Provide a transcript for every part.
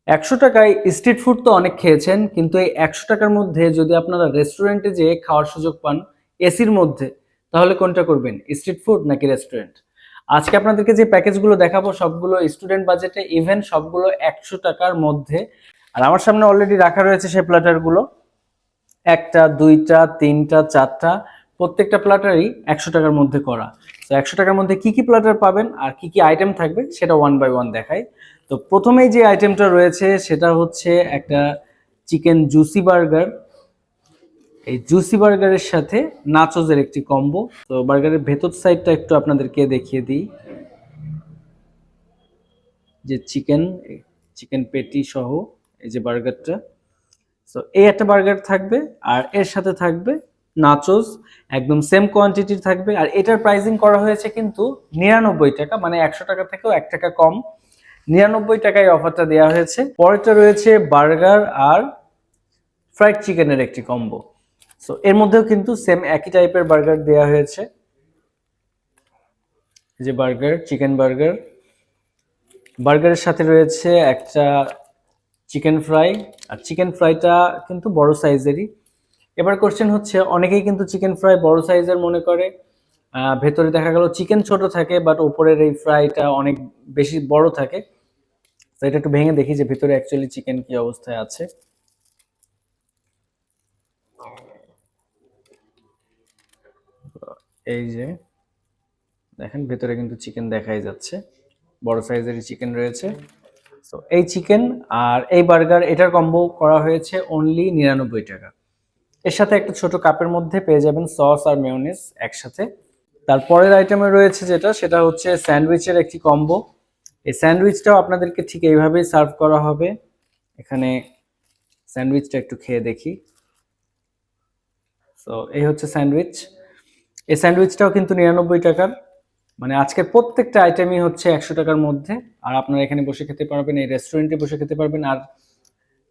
১০০ টাকায় street food তো অনেক খেয়েছেন, কিন্তু এই ১০০ টাকার মধ্যে যদি আপনারা রেস্টুরেন্টে যেয়ে খাওয়ার সুযোগ পান এসির মধ্যে, তাহলে কোনটা করবেন? স্ট্রিট ফুড নাকি রেস্টুরেন্ট? আজকে আপনাদেরকে যে প্যাকেজগুলো দেখাবো সবগুলো স্টুডেন্ট বাজেটে, ইভেন সবগুলো ১০০ টাকার মধ্যে। আর আমার সামনে অলরেডি রাখা রয়েছে সেই প্ল্যাটারগুলো, একটা, দুইটা, তিনটা, চারটা, প্রত্যেকটা প্ল্যাটারই ১০০ টাকার মধ্যে করা। তো ১০০ টাকার মধ্যে কি কি প্ল্যাটার পাবেন আর কি কি আইটেম থাকবে সেটা ওয়ান বাই ওয়ান দেখাই। তো প্রথমেই যে আইটেমটা রয়েছে সেটা হচ্ছে একটা চিকেন জুসি বার্গার। এই জুসি বার্গারের সাথে নাচোজের একটি কম্বো। তো বার্গারের ভেতর সাইডটা একটু আপনাদেরকে দেখিয়ে দিই, যে চিকেন চিকেন পেটি সহ এই যে বার্গারটা। তো এই একটা বার্গার থাকবে আর এর সাথে থাকবে নাচোস, একদম সেম কোয়ান্টিটির থাকবে। আর এটার প্রাইসিং করা হয়েছে কিন্তু ৯৯ টাকা, মানে ১০০ টাকা থেকেও ১ টাকা কম। ৯৯ টাকায় অফারটা দেওয়া হয়েছে। পরেরটা রয়েছে বার্গার আর ফ্রাইড চিকেনের একটি কম্বো। সো এর মধ্যেও কিন্তু সেম একই টাইপের বার্গার দেওয়া হয়েছে, যে বার্গার, চিকেন বার্গার। বার্গারের সাথে রয়েছে একটা চিকেন ফ্রাই, আর চিকেন ফ্রাইটা কিন্তু বড় সাইজেরই। এবার কোশ্চেন হচ্ছে, অনেকেই কিন্তু চিকেন ফ্রাই বড় সাইজের মনে করে, ভেতরে দেখা গেল চিকেন ছোট থাকে বাট উপরের এই ফ্রাইটা অনেক বেশি বড় থাকে। তো এটা একটু ভেঙে দেখি যে ভেতরে অ্যাকচুয়ালি চিকেন কি অবস্থায় আছে। এই যে দেখেন, ভেতরে কিন্তু চিকেন দেখাই যাচ্ছে, বড় সাইজেরই চিকেন রয়েছে। তো এই চিকেন আর এই বার্গার, এটার কম্বো করা হয়েছে অনলি ৯৯ টাকা। এর সাথে একটা ছোট কাপের মধ্যে পেয়ে যাবেন সস আর মেয়োনিজ একসাথে। তারপরের আইটেমে রয়েছে সেটা হচ্ছে স্যান্ডউইচের একটি কম্বো। এই স্যান্ডউইচটাও আপনাদেরকে ঠিক এইভাবেই সার্ভ করা হবে। এখানে স্যান্ডউইচটা একটু খেয়ে দেখি। তো এই হচ্ছে স্যান্ডউইচ। এই স্যান্ডউইচটাও কিন্তু ৯৯ টাকার, মানে আজকের প্রত্যেকটা আইটেমই হচ্ছে ১০০ টাকার মধ্যে। আর আপনারা এখানে বসে খেতে পারবেন, এই রেস্টুরেন্টে বসে খেতে পারবেন। আর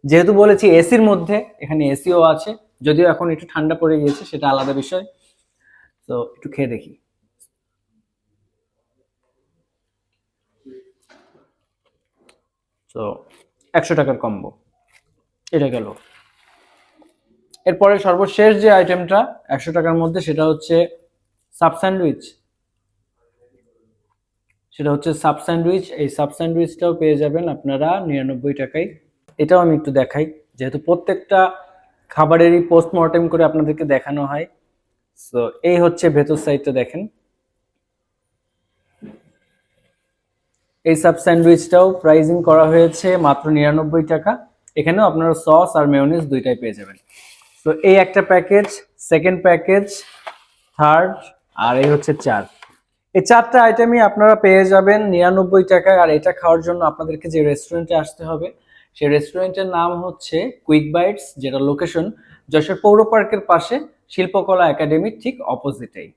যেহেতু বলেছি এসির মধ্যে, এখানে এসিও আছে, যদিও এখন একটু ঠান্ডা পড়ে গিয়েছে, সেটা আলাদা বিষয়। তো একটু খেয়ে দেখি। তো ১০০ টাকার কম্বো এটা গেল। এরপরে সর্বশেষ যে আইটেমটা ১০০ টাকার মধ্যে, সেটা হচ্ছে সাব স্যান্ডউইচ। Sub sandwich. এই সাব স্যান্ডউইচটাও পেয়ে যাবেন আপনারা ৯৯ টাকায়। এটাও আমি একটু দেখাই, যেহেতু প্রত্যেকটা খাবারেরই পোস্টমর্টেম করে আপনাদেরকে দেখানো হয়। তো এই হচ্ছে ভেতর সাইডটা দেখেন। এই সাব স্যান্ডউইচটাও প্রাইজিং করা হয়েছে মাত্র ৯৯ টাকা। এখানেও আপনারা সস আর মেয়োনিজ দুইটাই পেয়ে যাবেন। তো এই একটা প্যাকেজ, সেকেন্ড প্যাকেজ, থার্ড, আর এই হচ্ছে চার। এই চারটা আইটেমই আপনারা পেয়ে যাবেন ৯৯ টাকায়। আর এটা খাওয়ার জন্য আপনাদেরকে যে রেস্টুরেন্টে আসতে হবে, সেই রেস্টুরেন্টের নাম হচ্ছে কুইক বাইটস, যেটা লোকেশন যশোর পৌর পার্কের পাশে শিল্পকলা একাডেমির ঠিক অপোজিটেই।